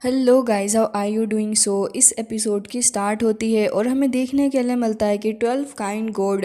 Hello guys, how are you doing? So इस episode की start होती है और हमें देखने के लिए मिलता है कि 12 काइंड गॉड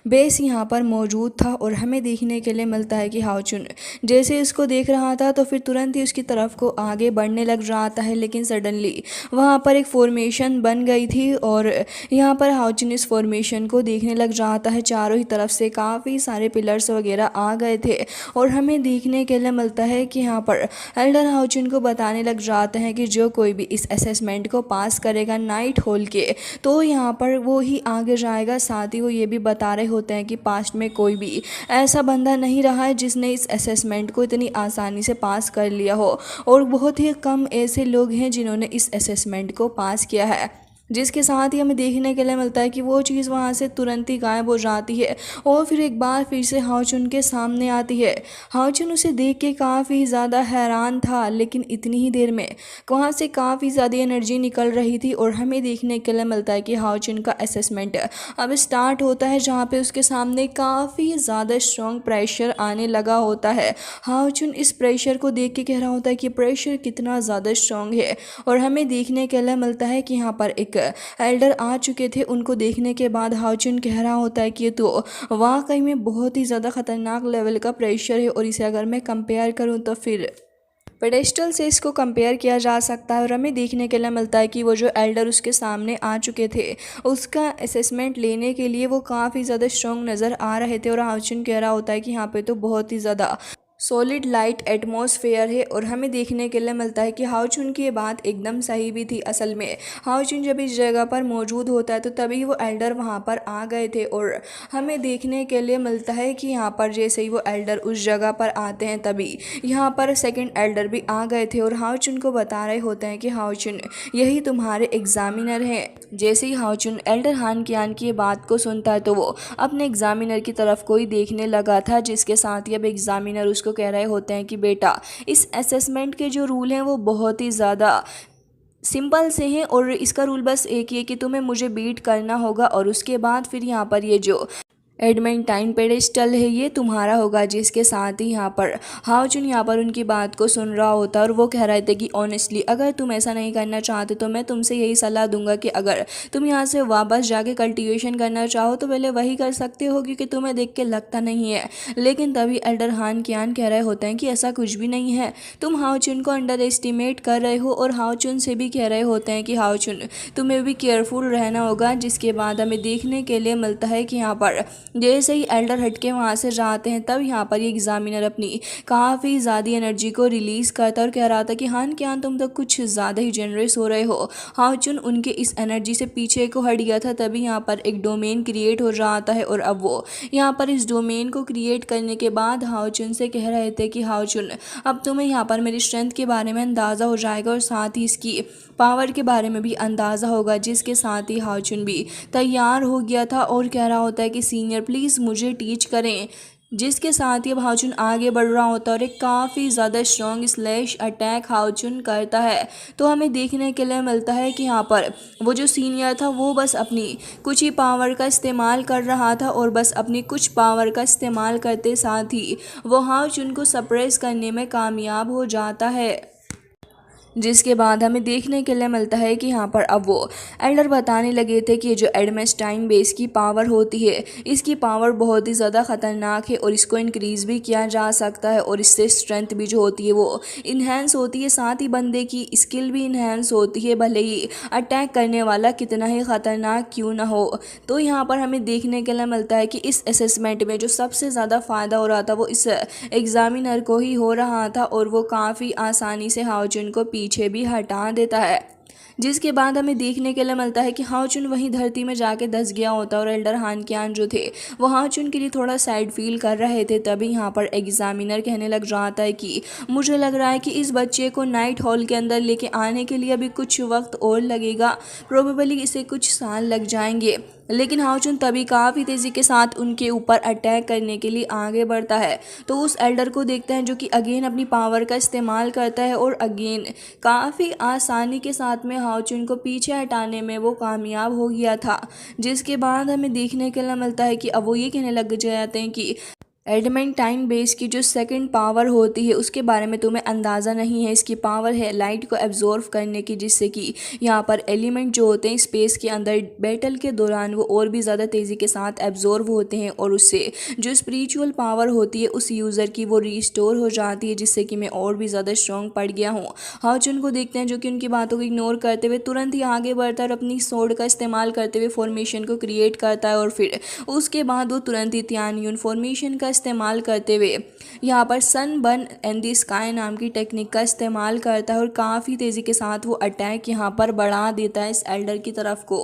बेस यहाँ पर मौजूद था। और हमें देखने के लिए मिलता है कि हाउचुन जैसे इसको देख रहा था तो फिर तुरंत ही उसकी तरफ को आगे बढ़ने लग रहा था। लेकिन सडनली वहाँ पर एक फॉर्मेशन बन गई थी और यहाँ पर हाउचुन इस फॉर्मेशन को देखने लग रहा था। चारों ही तरफ से काफ़ी सारे पिलर्स वगैरह आ गए थे और हमें देखने के लिए मिलता है कि यहाँ पर एल्डर हाउचुन को बताने लग जाते हैं कि जो कोई भी इस असेसमेंट को पास करेगा नाइट होल के, तो यहाँ पर वो ही आगे जाएगा। साथ ही वो ये भी बता रहे होते हैं कि पास्ट में कोई भी ऐसा बंदा नहीं रहा है जिसने इस असेसमेंट को इतनी आसानी से पास कर लिया हो, और बहुत ही कम ऐसे लोग हैं जिन्होंने इस असेसमेंट को पास किया है। जिसके साथ ही हमें देखने के लिए मिलता है कि वो चीज़ वहाँ से तुरंत ही गायब हो जाती है और फिर एक बार फिर से हाउचुन के सामने आती है। हाउचुन उसे देख के काफ़ी ज़्यादा हैरान था, लेकिन इतनी ही देर में वहाँ से काफ़ी ज़्यादा एनर्जी निकल रही थी और हमें देखने के लिए मिलता है कि हाउचुन का असेसमेंट अब स्टार्ट होता है, जहाँ पे उसके सामने काफ़ी ज़्यादा स्ट्रॉन्ग प्रेशर आने लगा होता है। हाउचुन इस प्रेशर को देख के कह रहा होता है कि प्रेशर कितना ज़्यादा स्ट्रॉन्ग है। और हमें देखने के लिए मिलता है कि यहाँ पर एक एल्डर आ चुके थे। उनको देखने के बाद हाउचुन कह रहा होता है कि ये तो वाकई में बहुत ही ज़्यादा ख़तरनाक लेवल का प्रेशर है, और इसे अगर मैं कंपेयर करूँ तो फिर पेडेस्टल से इसको कंपेयर किया जा सकता है। और हमें देखने के लिए मिलता है कि वो जो एल्डर उसके सामने आ चुके थे, उसका असेसमेंट लेने के लिए वो काफ़ी ज़्यादा स्ट्रॉन्ग नज़र आ रहे थे। और हाउचुन कह रहा होता है कि यहाँ पे तो बहुत ही ज़्यादा सॉलिड लाइट एटमॉस्फेयर है। और हमें देखने के लिए मिलता है कि हाउचुन की ये बात एकदम सही भी थी। असल में हाउचुन जब इस जगह पर मौजूद होता है तो तभी वो एल्डर वहाँ पर आ गए थे। और हमें देखने के लिए मिलता है कि यहाँ पर जैसे ही वो एल्डर उस जगह पर आते हैं तभी यहाँ पर सेकंड एल्डर भी आ गए थे और हाउचुन को बता रहे होते हैं कि हाउचुन यही तुम्हारे एग्जामिनर हैं। जैसे ही हाउचुन एल्डर हान कियान की ये बात को सुनता है तो वो अपने एग्जामिनर की तरफ को ही देखने लगा था, जिसके साथ ही अब एग्जामिनर उसको कह रहे होते हैं कि बेटा, इस असेसमेंट के जो रूल हैं वो बहुत ही ज़्यादा सिंपल से हैं और इसका रूल बस एक ही है कि तुम्हें मुझे बीट करना होगा, और उसके बाद फिर यहाँ पर ये जो एडमेंटाइन पेडेस्टल है ये तुम्हारा होगा। जिसके साथ ही यहाँ पर हाउचुन यहाँ पर उनकी बात को सुन रहा होता है और वो कह रहे थे कि ऑनेस्टली अगर तुम ऐसा नहीं करना चाहते तो मैं तुमसे यही सलाह दूंगा कि अगर तुम यहाँ से वापस जाके कल्टीवेशन करना चाहो तो पहले वही कर सकते हो, क्योंकि तुम्हें देख के लगता नहीं है। लेकिन तभी एल्डर हान कियान कह रहे होते हैं कि ऐसा कुछ भी नहीं है, तुम हाउचुन को अंडर एस्टिमेट कर रहे हो। और हाउचुन से भी कह रहे होते हैं कि हाउचुन तुम्हें भी केयरफुल रहना होगा। जिसके बाद हमें देखने के लिए मिलता है कि यहाँ पर जैसे ही एल्डर हटके वहाँ से जाते हैं तब यहाँ पर ये एग्जामिनर अपनी काफ़ी ज़्यादा एनर्जी को रिलीज़ करता और कह रहा था कि हान क्या तुम तो कुछ ज़्यादा ही जेनरस हो रहे हो। हाउचुन उनके इस एनर्जी से पीछे को हट गया था। तभी यहाँ पर एक डोमेन क्रिएट हो जाता है और अब वो यहाँ पर इस डोमेन को क्रिएट करने के बाद हाउचुन से कह रहे थे कि हाउचुन, अब तुम्हें यहाँ पर मेरी स्ट्रेंथ के बारे में अंदाज़ा हो जाएगा और साथ ही इसकी पावर के बारे में भी अंदाज़ा होगा। जिसके साथ ही हाउचुन भी तैयार हो गया था और कह रहा होता है कि सीनियर प्लीज़ मुझे टीच करें। जिसके साथ ही अब हाउचुन आगे बढ़ रहा होता है और एक काफ़ी ज़्यादा स्ट्रॉन्ग स्लैश अटैक हाउचुन करता है। तो हमें देखने के लिए मिलता है कि यहाँ पर वो जो सीनियर था वो बस अपनी कुछ ही पावर का इस्तेमाल कर रहा था और बस अपनी कुछ पावर का इस्तेमाल करते साथ ही वो हाउचुन को सप्रेस करने में कामयाब हो जाता है। जिसके बाद हमें देखने के लिए मिलता है कि यहाँ पर अब वो एल्डर बताने लगे थे कि ये जो एडमेस्टाइन बेस की पावर होती है इसकी पावर बहुत ही ज़्यादा ख़तरनाक है और इसको इंक्रीज़ भी किया जा सकता है और इससे स्ट्रेंथ भी जो होती है वो इन्हेंस होती है। साथ ही बंदे की स्किल भी इन्हेंस होती है, भले ही अटैक करने वाला कितना ही ख़तरनाक क्यों ना हो। तो यहाँ पर हमें देखने के लिए मिलता है कि इस असेसमेंट में जो सबसे ज़्यादा फ़ायदा हो रहा था वो इस एग्ज़ामिनर को ही हो रहा था और वो काफ़ी आसानी से हाउचुन को पीछे भी हटा देता है। जिसके बाद हमें देखने के लिए मिलता है कि हाउचुन वहीं धरती में जाके धंस गया होता है और एल्डर हान कियान जो थे वो हाउचुन के लिए थोड़ा सैड फील कर रहे थे। तभी यहाँ पर एग्जामिनर कहने लग जाता है कि मुझे लग रहा है कि इस बच्चे को नाइट हॉल के अंदर लेके आने के लिए अभी कुछ वक्त और लगेगा, प्रोबेबली इसे कुछ साल लग जाएंगे। लेकिन हाउचुन तभी काफ़ी तेज़ी के साथ उनके ऊपर अटैक करने के लिए आगे बढ़ता है। तो उस एल्डर को देखते हैं जो कि अगेन अपनी पावर का इस्तेमाल करता है और अगेन काफ़ी आसानी के साथ में हाउचुन को पीछे हटाने में वो कामयाब हो गया था। जिसके बाद हमें देखने के लिए मिलता है कि अब वो ये कहने लग जाते हैं कि एडमेंटाइन बेस की जो सेकंड पावर होती है उसके बारे में तुम्हें अंदाज़ा नहीं है। इसकी पावर है लाइट को एब्जॉर्व करने की, जिससे कि यहाँ पर एलिमेंट जो होते हैं स्पेस के अंदर बैटल के दौरान वो और भी ज़्यादा तेज़ी के साथ एब्जॉर्व होते हैं और उससे जो स्पिरिचुअल पावर होती है उस यूज़र की वो रिस्टोर हो जाती है, जिससे कि मैं और भी ज़्यादा स्ट्रॉन्ग पड़ गया हूँ। हाउचुन को देखते हैं जो कि उनकी बातों को इग्नोर करते हुए तुरंत ही आगे बढ़ता है और अपनी स्वॉर्ड का इस्तेमाल करते हुए फॉर्मेशन को क्रिएट करता है और फिर उसके बाद वो तुरंत ही तियानयुन फॉर्मेशन का इस्तेमाल करते हुए यहाँ पर sun burn and the sky नाम की टेक्निक का इस्तेमाल करता है और काफ़ी तेज़ी के साथ वो अटैक यहाँ पर बढ़ा देता है इस एल्डर की तरफ को।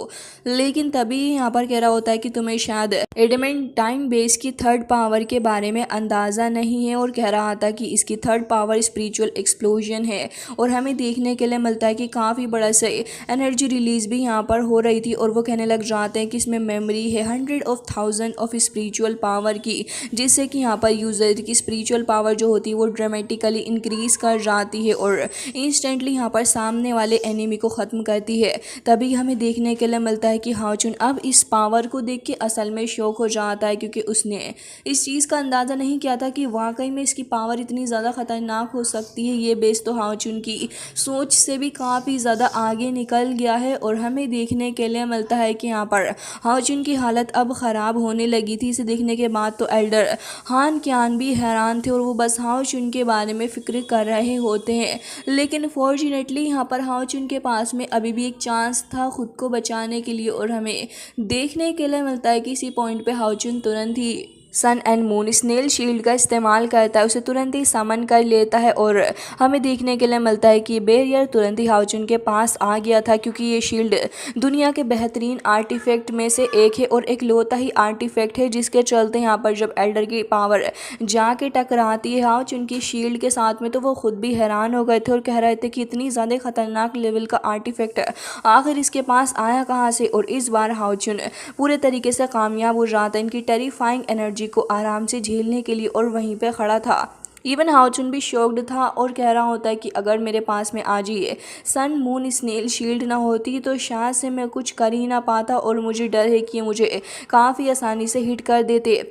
लेकिन तभी यहाँ पर कह रहा होता है कि तुम्हें शायद एडमेंटाइन बेस की थर्ड पावर के बारे में अंदाज़ा नहीं है और कह रहा था कि इसकी थर्ड पावर स्पिरिचुअल एक्सप्लोजन है और हमें देखने के लिए मिलता है कि काफ़ी बड़ा से एनर्जी रिलीज भी यहाँ पर हो रही थी और वो कहने लग जाते हैं कि इसमें मेमोरी है 100,000 ऑफ स्पिरिचुअल पावर की, जिससे कि यहाँ पर यूज़र की स्पिरिचुअल पावर जो होती है वो ड्रामेटिकली इंक्रीज कर जाती है और इंस्टेंटली यहाँ पर सामने वाले एनिमी को ख़त्म करती है। तभी हमें देखने के लिए मिलता है कि हाउचुन अब इस पावर को देख के असल में शॉक हो जाता है, क्योंकि उसने इस चीज़ का अंदाज़ा नहीं किया था कि वाकई में इसकी पावर इतनी ज़्यादा ख़तरनाक हो सकती है। ये बेस तो हाउचुन की सोच से भी काफ़ी ज़्यादा आगे निकल गया है और हमें देखने के लिए मिलता है कि यहाँ पर हाउचुन की हालत अब ख़राब होने लगी थी। इसे देखने के बाद तो एल्डर हान क्यान भी हैरान थे और वो बस हाउचुन के बारे में फ़िक्र कर रहे होते हैं। लेकिन फॉर्चुनेटली यहाँ पर हाउचुन के पास में अभी भी एक चांस था खुद को बचाने के लिए और हमें देखने के लिए मिलता है कि इसी पॉइंट पे हाउचुन तुरंत ही सन एंड मून स्नेल शील्ड का इस्तेमाल करता है, उसे तुरंत ही समन कर लेता है और हमें देखने के लिए मिलता है कि बैरियर तुरंत ही हाउचुन के पास आ गया था, क्योंकि ये शील्ड दुनिया के बेहतरीन आर्टिफैक्ट में से एक है और एक लौता ही आर्टिफैक्ट है जिसके चलते यहाँ पर जब एल्डर की पावर जाके टकराती है हाउचुन की शील्ड के साथ में तो वो खुद भी हैरान हो गए थे और कह रहे थे कि इतनी ज़्यादा खतरनाक लेवल का आर्टिफैक्ट आखिर इसके पास आया कहाँ से। और इस बार हाउचुन पूरे तरीके से कामयाब हो जाता है इनकी टेरिफाइंग एनर्जी को आराम से झेलने के लिए और वहीं पे खड़ा था। इवन हाउचुन भी शॉक्ड था और कह रहा होता है कि अगर मेरे पास में आज ये सन मून स्नेल शील्ड ना होती तो शायद से मैं कुछ कर ही ना पाता और मुझे डर है कि मुझे काफ़ी आसानी से हिट कर देते।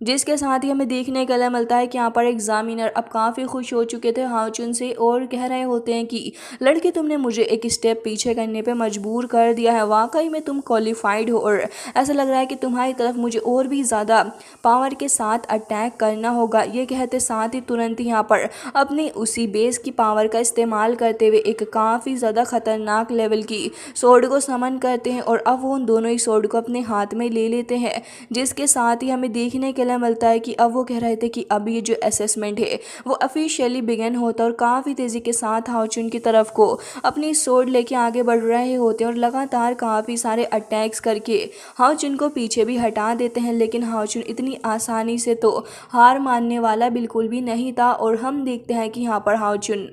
जिसके साथ ही हमें देखने के लिए मिलता है कि यहाँ पर एग्जामिनर अब काफ़ी खुश हो चुके थे हाउचुन से और कह रहे होते हैं कि लड़के तुमने मुझे एक स्टेप पीछे करने पे मजबूर कर दिया है, वाकई में तुम क्वालिफाइड हो और ऐसा लग रहा है कि तुम्हारी तरफ मुझे और भी ज़्यादा पावर के साथ अटैक करना होगा। ये कहते साथ ही तुरंत ही यहाँ पर अपनी उसी बेस की पावर का इस्तेमाल करते हुए एक काफ़ी ज़्यादा खतरनाक लेवल की सोर्ड को समन करते हैं और अब वो उन दोनों ही सोर्ड को अपने हाथ में ले लेते हैं। जिसके साथ ही हमें देखने के लिए मिलता है कि अब वो कह रहे थे कि अब ये जो असेसमेंट है वो ऑफिशियली बिगिन होता है और काफ़ी तेज़ी के साथ हाउचुन की तरफ को अपनी सोर्ड लेके आगे बढ़ रहे होते हैं और लगातार काफ़ी सारे अटैक्स करके हाउचुन को पीछे भी हटा देते हैं। लेकिन हाउचुन इतनी आसानी से तो हार मानने वाला बिल्कुल भी नहीं था और हम देखते हैं कि यहाँ पर हाउचुन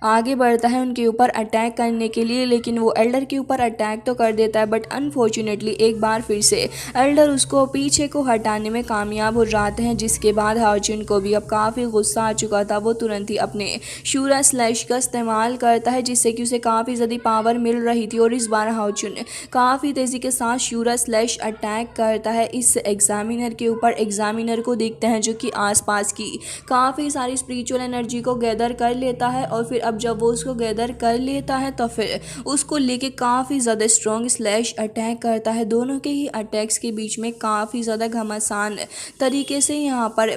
आगे बढ़ता है उनके ऊपर अटैक करने के लिए, लेकिन वो एल्डर के ऊपर अटैक तो कर देता है बट अनफॉर्चुनेटली एक बार फिर से एल्डर उसको पीछे को हटाने में कामयाब हो जाते हैं। जिसके बाद हाउचुन को भी अब काफ़ी गुस्सा आ चुका था, वो तुरंत ही अपने शूरा स्लैश का इस्तेमाल करता है जिससे कि उसे काफ़ी ज़्यादा पावर मिल रही थी और इस बार हाउचुन काफ़ी तेज़ी के साथ शूरा स्लैश अटैक करता है इस एग्जामिनर के ऊपर। एग्जामिनर को देखते हैं जो कि आसपास की काफ़ी सारी स्पिरिचुअल एनर्जी को गैदर कर लेता है और फिर जब वो उसको गैदर कर लेता है तो फिर उसको लेके काफ़ी ज़्यादा स्ट्रॉन्ग स्लैश अटैक करता है। दोनों के ही अटैक्स के बीच में काफ़ी ज़्यादा घमासान तरीके से यहाँ पर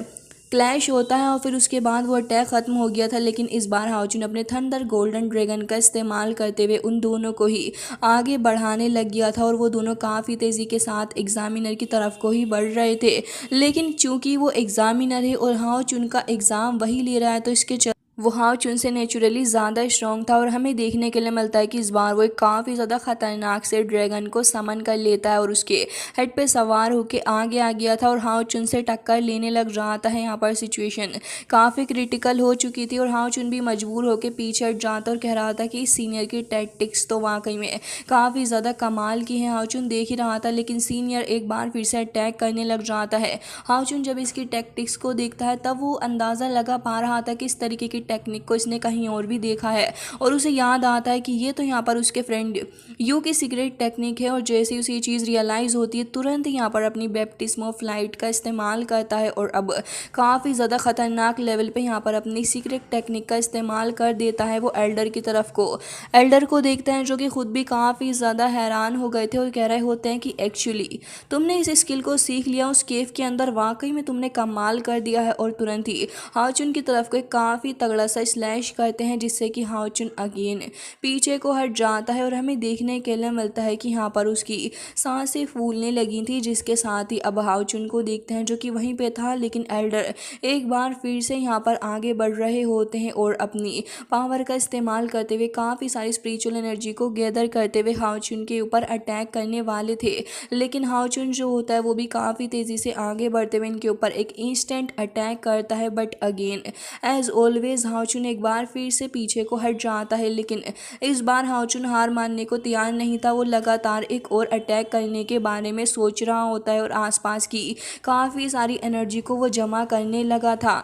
क्लैश होता है और फिर उसके बाद वो अटैक ख़त्म हो गया था। लेकिन इस बार हाउचुन अपने थंडर गोल्डन ड्रैगन का इस्तेमाल करते हुए उन दोनों को ही आगे बढ़ाने लग गया था और वो दोनों काफ़ी तेज़ी के साथ एग्जामिनर की तरफ को ही बढ़ रहे थे। लेकिन चूंकि वो एग्जामिनर है और हाउचुन का एग्ज़ाम वही ले रहा है तो इसके वो हाउचुन से नेचुरली ज़्यादा स्ट्रॉन्ग था और हमें देखने के लिए मिलता है कि इस बार वो एक काफ़ी ज़्यादा ख़तरनाक से ड्रैगन को समन कर लेता है और उसके हेड पे सवार होकर आगे आ गया था और हाउचुन से टक्कर लेने लग जाता है। यहाँ पर सिचुएशन काफ़ी क्रिटिकल हो चुकी थी और हाउचुन भी मजबूर होकर पीछे हट जाता और कह रहा था कि सीनियर की टैक्टिक्स तो वाकई में काफ़ी ज़्यादा कमाल की है। हाउचुन देख ही रहा था लेकिन सीनियर एक बार फिर से अटैक करने लग जाता है। हाउचुन जब इसकी टैक्टिक्स को देखता है तब वो अंदाज़ा लगा पा रहा था कि इस तरीके की टेक्निक को इसने कहीं और भी देखा है और उसे याद आता है कि ये तो यहाँ पर उसके फ्रेंड यू की सीक्रेट टेक्निक है। और जैसे ही उसे ये चीज़ रियलाइज़ होती है तुरंत यहाँ पर अपनी बैप्टिस्मो फ्लाइट का इस्तेमाल करता है और अब काफ़ी ज़्यादा ख़तरनाक लेवल पे यहाँ पर अपनी सीक्रेट टेक्निक का इस्तेमाल कर देता है। वो एल्डर को देखते हैं जो कि खुद भी काफ़ी ज़्यादा हैरान हो गए थे और कह रहे होते हैं कि एक्चुअली तुमने इस स्किल को सीख लिया उस केव के अंदर, वाकई में तुमने कमाल कर दिया है। और तुरंत ही हाओचुन की तरफ को एक काफ़ी तगड़ा सा स्लैश करते हैं जिससे कि हाओचुन अगेन पीछे को हट जाता है और हमें देखने के लिए मिलता है कि यहाँ पर उसकी सांसें फूलने लगी थी, जिसके साथ ही अब हाओचुन को देखते हैं जो कि वहीं पे था। लेकिन एल्डर एक बार फिर से यहाँ पर आगे बढ़ रहे होते हैं और अपनी पावर का इस्तेमाल करते हुए काफ़ी सारी स्पिरिचुअल एनर्जी को गैदर करते हुए हाओचुन के ऊपर अटैक करने वाले थे। लेकिन हाओचुन जो होता है वो भी काफ़ी तेज़ी से आगे बढ़ते हुए इनके ऊपर एक इंस्टेंट अटैक करता है। बट अगेन एज ऑलवेज हाओचुन एक बार फिर से पीछे को हट जाता है। लेकिन इस बार हाओचुन हार मानने को तैयार नहीं था, वो लगातार एक और अटैक करने के बारे में सोच रहा होता है और आसपास की काफ़ी सारी एनर्जी को वो जमा करने लगा था।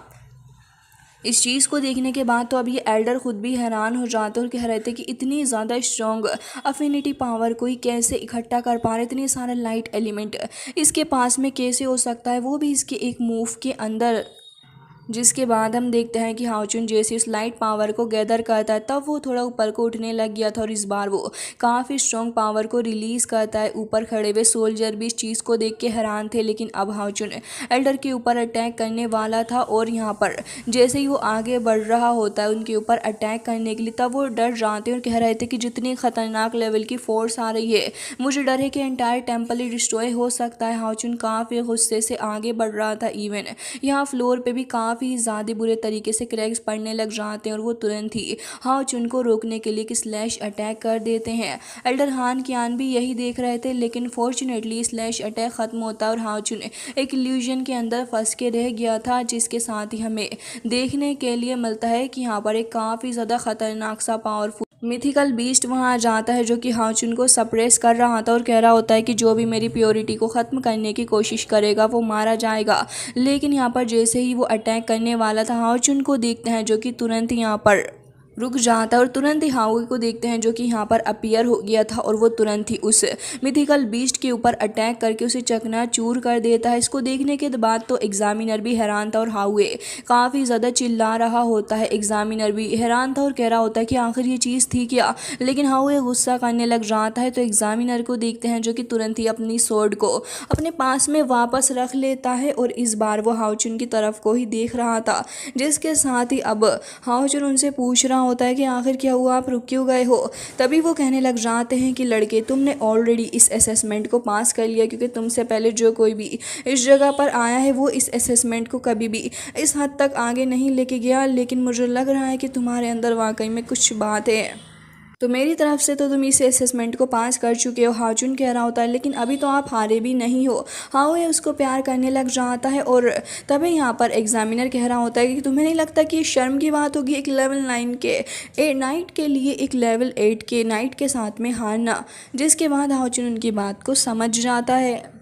इस चीज़ को देखने के बाद तो अब ये एल्डर खुद भी हैरान हो जाते और कह रहे थे कि इतनी ज़्यादा स्ट्रॉन्ग अफिनिटी पावर कोई कैसे इकट्ठा कर पा रहे, इतने सारे लाइट एलिमेंट इसके पास में कैसे हो सकता है, वो भी इसके एक मूव के अंदर। जिसके बाद हम देखते हैं कि हाओचुन जैसे उस लाइट पावर को गैदर करता है तब वो थोड़ा ऊपर को उठने लग गया था और इस बार वो काफ़ी स्ट्रॉन्ग पावर को रिलीज़ करता है। ऊपर खड़े हुए सोल्जर भी इस चीज़ को देख के हैरान थे। लेकिन अब हाओचुन एल्डर के ऊपर अटैक करने वाला था और यहाँ पर जैसे ही वो आगे बढ़ रहा होता है उनके ऊपर अटैक करने के लिए, तब वो डर जाते हैं और कह रहे थे कि जितनी ख़तरनाक लेवल की फोर्स आ रही है, मुझे डर है कि एंटायर टेम्पल ही डिस्ट्रॉय हो सकता है। हाओचुन काफ़ी गुस्से से आगे बढ़ रहा था। इवन यहाँ फ्लोर पे भी काफ़ी ज़्यादा बुरे तरीके से क्रैक्स पड़ने लग जाते हैं और वो तुरंत ही हाओचुन को रोकने के लिए एक स्लैश अटैक कर देते हैं। एल्डर हान कियान भी यही देख रहे थे, लेकिन फॉर्चुनेटली स्लैश अटैक ख़त्म होता है और हाओचुन एक इल्यूजन के अंदर फंस के रह गया था, जिसके साथ ही हमें देखने के लिए मिलता है कि यहाँ पर एक काफ़ी ज़्यादा ख़तरनाक सा पावरफुल मिथिकल बीस्ट वहाँ आ जाता है जो कि हाओचुन को सप्रेस कर रहा था और कह रहा होता है कि जो भी मेरी प्योरिटी को ख़त्म करने की कोशिश करेगा वो मारा जाएगा। लेकिन यहाँ पर जैसे ही वो अटैक करने वाला था हाओचुन को देखते हैं जो कि तुरंत यहाँ पर रुक जाता है और तुरंत ही हाओई को देखते हैं जो कि यहाँ पर अपीयर हो गया था और वो तुरंत ही उस मिथिकल बीस्ट के ऊपर अटैक करके उसे चकनाचूर कर देता है। इसको देखने के बाद तो एग्जामिनर भी हैरान था और हाउए काफ़ी ज़्यादा चिल्ला रहा होता है। एग्जामिनर भी हैरान था और कह रहा होता है कि आखिर ये चीज़ थी क्या, लेकिन हाउए गुस्सा करने लग जाता है। तो एग्जामिनर को देखते हैं जो कि तुरंत ही अपनी स्वॉर्ड को अपने पास में वापस रख लेता है और इस बार वो हाओचुन की तरफ को ही देख रहा था, जिसके साथ ही अब हाओचुन उनसे पूछ रहा होता है कि आखिर क्या हुआ, आप रुक क्यों गए हो। तभी वो कहने लग जाते हैं कि लड़के तुमने ऑलरेडी इस असेसमेंट को पास कर लिया, क्योंकि तुमसे पहले जो कोई भी इस जगह पर आया है वो इस असेसमेंट को कभी भी इस हद तक आगे नहीं लेके गया। लेकिन मुझे लग रहा है कि तुम्हारे अंदर वाकई में कुछ बात है, तो मेरी तरफ से तो तुम इस असेसमेंट को पास कर चुके हो। हाओचुन कह रहा होता है लेकिन अभी तो आप हारे भी नहीं हो। हाओए उसको प्यार करने लग जाता है और तभी यहाँ पर एग्जामिनर कह रहा होता है कि तुम्हें नहीं लगता कि ये शर्म की बात होगी एक लेवल 9 के नाइट के लिए एक लेवल 8 के नाइट के साथ में हारना। जिसके बाद हाओचुन उनकी बात को समझ जाता है।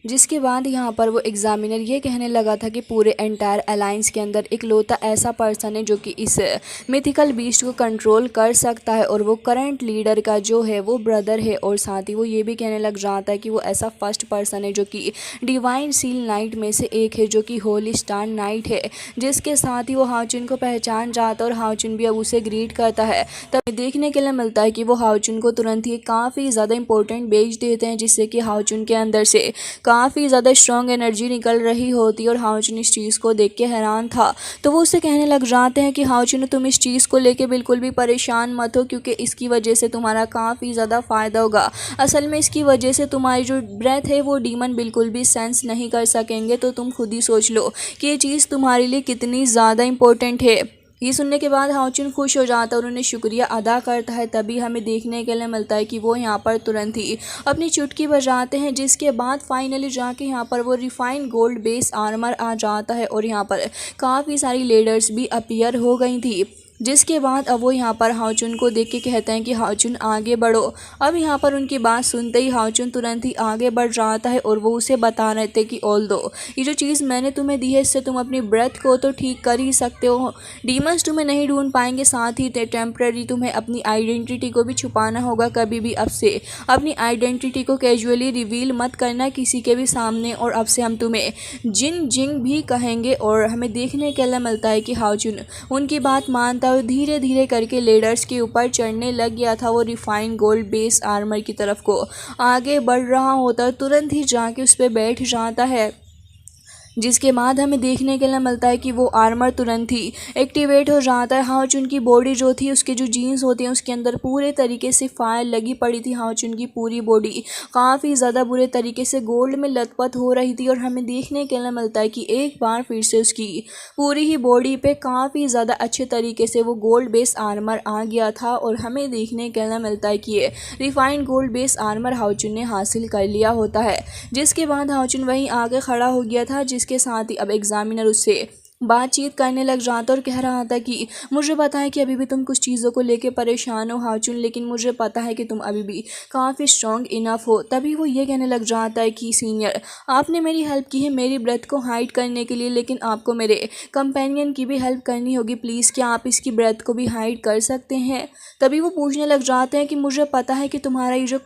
जिसके बाद यहाँ पर वो एग्जामिनर ये कहने लगा था कि पूरे एंटायर अलायंस के अंदर एक लौता ऐसा पर्सन है जो कि इस मिथिकल बीस्ट को कंट्रोल कर सकता है और वो करंट लीडर का जो है वो ब्रदर है। और साथ ही वो ये भी कहने लग जाता है कि वो ऐसा फर्स्ट पर्सन है जो कि डिवाइन सील नाइट में से एक है, जो कि होली स्टार नाइट है। जिसके साथ ही वो हाओचुन को पहचान जाता है और हाओचुन भी अब उसे ग्रीट करता है। तब देखने के लिए मिलता है कि वो हाओचुन को तुरंत ही काफ़ी ज़्यादा इंपॉर्टेंट भेज देते हैं, जिससे कि हाओचुन के अंदर से काफ़ी ज़्यादा स्ट्रॉन्ग एनर्जी निकल रही होती है। और हाओचुन इस चीज़ को देख के हैरान था, तो वो उससे कहने लग जाते हैं कि हाओचुन तुम इस चीज़ को लेके बिल्कुल भी परेशान मत हो, क्योंकि इसकी वजह से तुम्हारा काफ़ी ज़्यादा फ़ायदा होगा। असल में इसकी वजह से तुम्हारी जो ब्रेथ है वो डीमन बिल्कुल भी सेंस नहीं कर सकेंगे। तो तुम खुद ही सोच लो कि ये चीज़ तुम्हारे लिए कितनी ज़्यादा इंपॉर्टेंट है। ये सुनने के बाद हाओचुन खुश हो जाता है और उन्हें शुक्रिया अदा करता है। तभी हमें देखने के लिए मिलता है कि वो यहाँ पर तुरंत ही अपनी चुटकी बजाते हैं, जिसके बाद फाइनली जाके यहाँ पर वो रिफाइंड गोल्ड बेस आर्मर आ जाता है और यहाँ पर काफ़ी सारी लेडर्स भी अपीयर हो गई थी। जिसके बाद अब वो यहाँ पर हाओचुन को देख के कहते हैं कि हाओचुन आगे बढ़ो। अब यहाँ पर उनकी बात सुनते ही हाओचुन तुरंत ही आगे बढ़ जाता है और वो उसे बता रहे थे कि ऑल्दो ये जो चीज़ मैंने तुम्हें दी है इससे तुम अपनी ब्रेथ को तो ठीक कर ही सकते हो, डीमंस तुम्हें नहीं ढूंढ पाएंगे, साथ ही टेम्पररी तुम्हें अपनी आइडेंटिटी को भी छुपाना होगा। कभी भी अब से अपनी आइडेंटिटी को कैजुअली रिवील मत करना किसी के भी सामने, और अब से हम तुम्हें जिन जिंग भी कहेंगे। और हमें देखने के लिए मिलता है कि हाओचुन उनकी बात मानता हुआ धीरे धीरे करके लेडर्स के ऊपर चढ़ने लग गया था। वो रिफाइंड गोल्ड बेस आर्मर की तरफ को आगे बढ़ रहा होता है, तुरंत ही जाके उस पर बैठ जाता है। जिसके बाद हमें देखने के लिए मिलता है कि वो आर्मर तुरंत ही एक्टिवेट हो जाता है। हाओचुन की बॉडी जो थी उसके जो जीन्स होते हैं उसके अंदर पूरे तरीके से फायर लगी पड़ी थी। हाओचुन की पूरी बॉडी काफ़ी ज़्यादा बुरे तरीके से गोल्ड में लथपथ हो रही थी और हमें देखने के लिए मिलता है कि एक बार फिर से उसकी पूरी ही बॉडी पे काफ़ी ज़्यादा अच्छे तरीके से वो गोल्ड बेस आर्मर आ गया था। और हमें देखने के लिए मिलता है कि ये रिफाइंड गोल्ड बेस आर्मर हाओचुन ने हासिल कर लिया होता है। जिसके बाद हाओचुन वहीं आगे खड़ा हो गया था, जिसके साथ ही अब एग्जामिनर उससे बातचीत करने लग जाता और कह रहा था कि मुझे पता है कि अभी भी तुम कुछ चीज़ों को लेके परेशान हो हाओचुन, लेकिन मुझे पता है कि तुम अभी भी काफ़ी स्ट्रॉन्ग इनफ हो। तभी वो ये कहने लग जाता है कि सीनियर आपने मेरी हेल्प की है मेरी ब्रेथ को हाइड करने के लिए, लेकिन आपको मेरे कंपेनियन की भी हेल्प करनी होगी। प्लीज़ क्या आप इसकी ब्रेथ को भी हाइड कर सकते हैं। तभी वो पूछने लग जाते हैं कि मुझे पता है कि तुम्हारा ये जो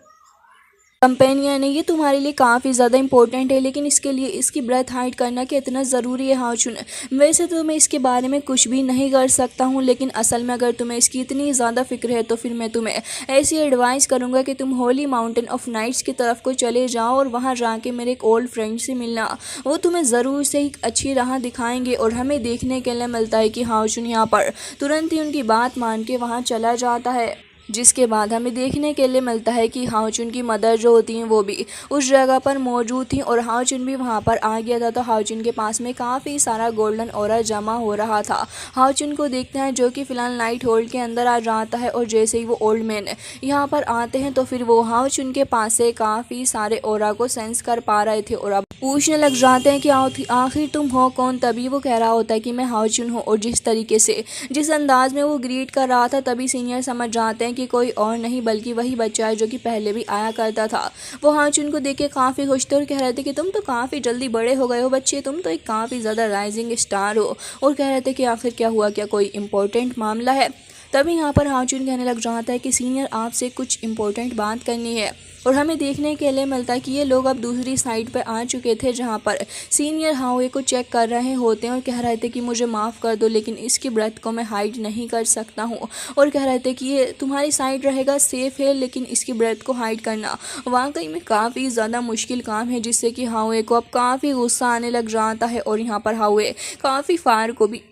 कंपेनियन है ये तुम्हारे लिए काफ़ी ज़्यादा इंपॉर्टेंट है, लेकिन इसके लिए इसकी ब्रेथ हाइड करना कितना ज़रूरी है हाओचुन। वैसे तो मैं इसके बारे में कुछ भी नहीं कर सकता हूँ, लेकिन असल में अगर तुम्हें इसकी इतनी ज़्यादा फिक्र है तो फिर मैं तुम्हें ऐसी एडवाइस करूँगा कि तुम होली माउंटेन ऑफ नाइट्स की तरफ को चले जाओ और वहाँ जाके मेरे एक ओल्ड फ्रेंड से मिलना। वो तुम्हें ज़रूर से एक अच्छी राह दिखाएंगे। और हमें देखने के लिए मिलता है कि हाओचुन यहाँ पर तुरंत ही उनकी बात मान के वहाँ चला जाता है। जिसके बाद हमें देखने के लिए मिलता है कि हाओचुन की मदर जो होती हैं वो भी उस जगह पर मौजूद थी और हाओचुन भी वहाँ पर आ गया था। तो हाओचुन के पास में काफ़ी सारा गोल्डन ऑरा जमा हो रहा था। हाओचुन को देखते हैं जो कि फ़िलहाल नाइट होल्ड के अंदर आ जाता है, और जैसे ही वो ओल्ड मैन यहाँ पर आते हैं तो फिर वो हाओचुन के पास से काफ़ी सारे ऑरा को सेंस कर पा रहे थे और अब पूछने लग जाते हैं कि आखिर तुम हो कौन। तभी वो कह रहा होता है कि मैं हाओचुन हूँ, और जिस तरीके से जिस अंदाज में वो ग्रीट कर रहा था तभी सीनियर समझ जाते हैं कि कोई और नहीं बल्कि वही बच्चा है जो कि पहले भी आया करता था। वो हाओचुन को देख के काफ़ी खुश थे और कह रहे थे कि तुम तो काफ़ी जल्दी बड़े हो गए हो बच्चे, तुम तो एक काफ़ी ज़्यादा राइजिंग स्टार हो। और कह रहे थे कि आखिर क्या हुआ, क्या कोई इम्पोर्टेंट मामला है। तभी यहाँ पर हाओचुन कहने लग जाता है कि सीनियर आपसे कुछ इम्पोर्टेंट बात करनी है। और हमें देखने के लिए मिलता है कि ये लोग अब दूसरी साइड पर आ चुके थे जहाँ पर सीनियर हाओए को चेक कर रहे होते हैं और कह रहे थे कि मुझे माफ़ कर दो लेकिन इसकी ब्रेथ को मैं हाइड नहीं कर सकता हूँ। और कह रहे थे कि ये तुम्हारी साइड रहेगा सेफ़ है, लेकिन इसकी ब्रेथ को हाइड करना वाकई में काफ़ी ज़्यादा मुश्किल काम है, जिससे कि हाओए को अब काफ़ी गुस्सा आने लग जाता है और यहाँ पर हाओए काफ़ी फायर को भी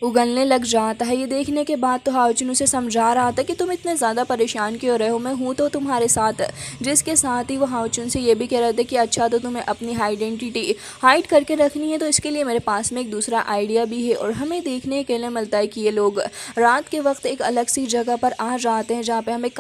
उगलने लग जाता है। ये देखने के बाद तो हाओचुन उसे समझा रहा था कि तुम इतने ज़्यादा परेशान क्यों रहे हो, मैं हूँ तो तुम्हारे साथ। जिसके साथ ही वो हाओचुन से ये भी कह रहे थे कि अच्छा तो तुम्हें अपनी आइडेंटिटी हाइड करके रखनी है, तो इसके लिए मेरे पास में एक दूसरा आइडिया भी है। और हमें देखने के लिए मिलता है कि ये लोग रात के वक्त एक अलग सी जगह पर आ जाते हैं जहाँ पर हमें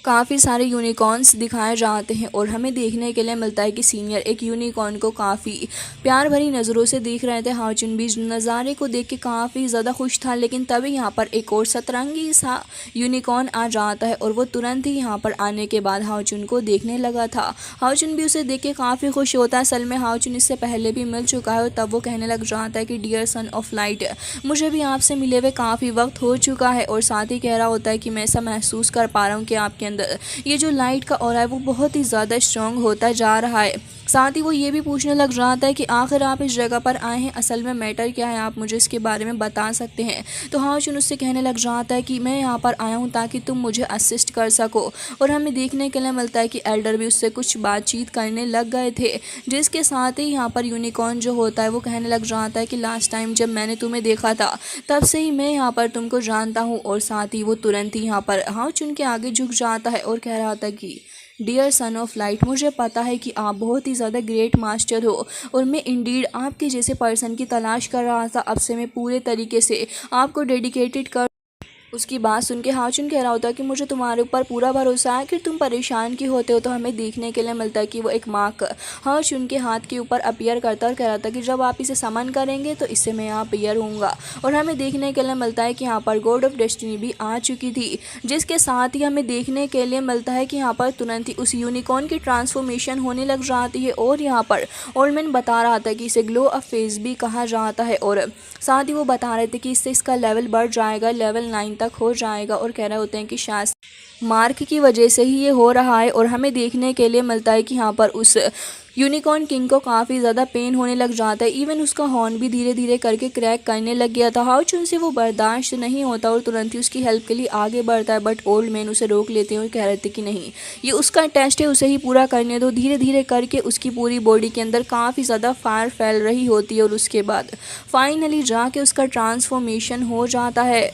काफ़ी सारे यूनिकॉर्न्स दिखाए जाते हैं। और हमें देखने के लिए मिलता है कि सीनियर एक यूनिकॉर्न को काफ़ी प्यार भरी नज़रों से देख रहे थे। हाओचुन भी नज़ारे को देख के काफ़ी ज़्यादा खुश था, लेकिन तभी यहाँ पर एक और सतरंगी सा यूनिकॉर्न आ जाता है और वो तुरंत ही यहाँ पर आने के बाद हाओचुन को देखने लगा था। हाओचुन भी उसे देख के काफ़ी खुश होता है। असल में हाओचुन इससे पहले भी मिल चुका है और तब वो कहने लग जाता है कि डियर सन ऑफ लाइट, मुझे भी आपसे मिले हुए काफ़ी वक्त हो चुका है। और साथ ही कह रहा होता है कि मैं ऐसा महसूस कर पा रहा हूँ कि आपके ये जो लाइट का ऑरा है वो बहुत ही ज़्यादा स्ट्रॉन्ग होता जा रहा है। साथ ही वो ये भी पूछने लग जाता है कि आखिर आप इस जगह पर आए हैं, असल में मैटर क्या है, आप मुझे इसके बारे में बता सकते हैं। तो हाओचुन उससे कहने लग जाता है कि मैं यहाँ पर आया हूँ ताकि तुम मुझे असिस्ट कर सको। और हमें देखने के लिए मिलता है कि एल्डर भी उससे कुछ बातचीत करने लग गए थे। जिसके साथ ही यहाँ पर यूनिकॉर्न जो होता है वो कहने लग जाता है कि लास्ट टाइम जब मैंने तुम्हें देखा था तब से ही मैं यहाँ पर तुमको जानता हूँ। और साथ ही वो तुरंत ही यहाँ पर हाओचुन के आगे झुक जाता है और कह रहा था कि डियर सन ऑफ लाइट, मुझे पता है कि आप बहुत ही ज़्यादा ग्रेट मास्टर हो और मैं इंडीड आपके जैसे पर्सन की तलाश कर रहा था। अब से मैं पूरे तरीके से आपको डेडिकेटेड कर उसकी बात सुन के हाउचुन कह रहा होता है कि मुझे तुम्हारे ऊपर पूरा भरोसा है कि तुम परेशान क्यों होते हो। तो हमें देखने के लिए मिलता है कि वो एक मार्क हाउचुन के हाथ के ऊपर अपीयर करता है और कह रहा था कि जब आप इसे समन करेंगे तो इससे मैं यहाँ अपीयर होऊंगा। और हमें देखने के लिए मिलता है कि यहाँ पर गॉड ऑफ डेस्टिनी भी आ चुकी थी, जिसके साथ ही हमें देखने के लिए मिलता है कि यहाँ पर तुरंत ही उस यूनिकॉर्न की ट्रांसफॉर्मेशन होने लग जाती है। और यहाँ पर ओल्ड मैन बता रहा था कि इसे ग्लो अप फेज भी कहा जाता है, और साथ ही वो बता रहे थे कि इससे इसका लेवल बढ़ जाएगा, लेवल 9 तक हो जाएगा। और कह रहे होते हैं कि शायद मार्क की वजह से ही ये हो रहा है। और हमें देखने के लिए मिलता है कि यहाँ पर उस यूनिकॉर्न किंग को काफ़ी ज़्यादा पेन होने लग जाता है, इवन उसका हॉर्न भी धीरे धीरे करके क्रैक करने लग गया था। हाउचुन से वो बर्दाश्त नहीं होता और तुरंत ही उसकी हेल्प के लिए आगे बढ़ता है, बट ओल्ड मैन उसे रोक लेते हैं और कह रहे थे कि नहीं, ये उसका टेस्ट है, उसे ही पूरा करने दो। धीरे धीरे करके उसकी पूरी बॉडी के अंदर काफ़ी ज़्यादा फायर फैल रही होती है और उसके बाद फाइनली जाके उसका ट्रांसफॉर्मेशन हो जाता है।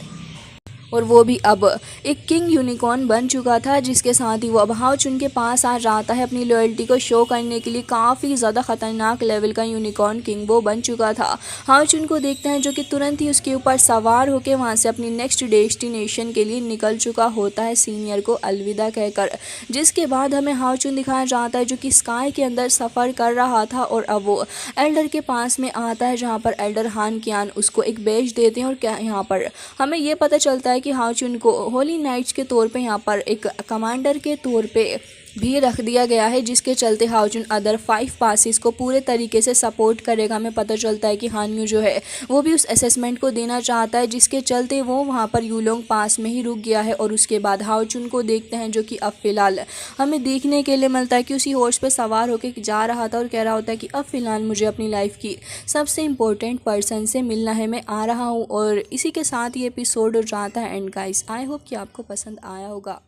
और वो भी अब एक किंग यूनिकॉर्न बन चुका था, जिसके साथ ही वो अब हाउचुन के पास आ जाता है अपनी लॉयल्टी को शो करने के लिए। काफ़ी ज़्यादा ख़तरनाक लेवल का यूनिकॉर्न किंग वो बन चुका था। हाउचुन को देखते हैं जो कि तुरंत ही उसके ऊपर सवार होकर वहाँ से अपनी नेक्स्ट डेस्टिनेशन के लिए निकल चुका होता है, सीनियर को अलविदा कहकर। जिसके बाद हमें हाउचुन दिखाया जाता है जो कि स्काई के अंदर सफ़र कर रहा था, और अब वो एल्डर के पास में आता है, जहाँ पर एल्डर हान कियान उसको एक बेच देते हैं। और क्या यहाँ पर हमें ये पता चलता है कि हाउचुन को होली नाइट्स के तौर पे यहाँ पर एक कमांडर के तौर पे भी रख दिया गया है, जिसके चलते हाउचुन अदर 5 पासिस को पूरे तरीके से सपोर्ट करेगा। हमें पता चलता है कि हान्यू जो है वो भी उस असेसमेंट को देना चाहता है, जिसके चलते वो वहाँ पर यूलोंग पास में ही रुक गया है। और उसके बाद हाउचुन को देखते हैं जो कि अब फिलहाल हमें देखने के लिए मिलता है कि उसी हॉर्स पे सवार होकर जा रहा था और कह रहा होता है कि अब फिलहाल मुझे अपनी लाइफ की सबसे इम्पोर्टेंट पर्सन से मिलना है, मैं आ रहा हूँ। और इसी के साथ ये एपिसोड हो जाता है एंड गाइस, आई होप कि आपको पसंद आया होगा।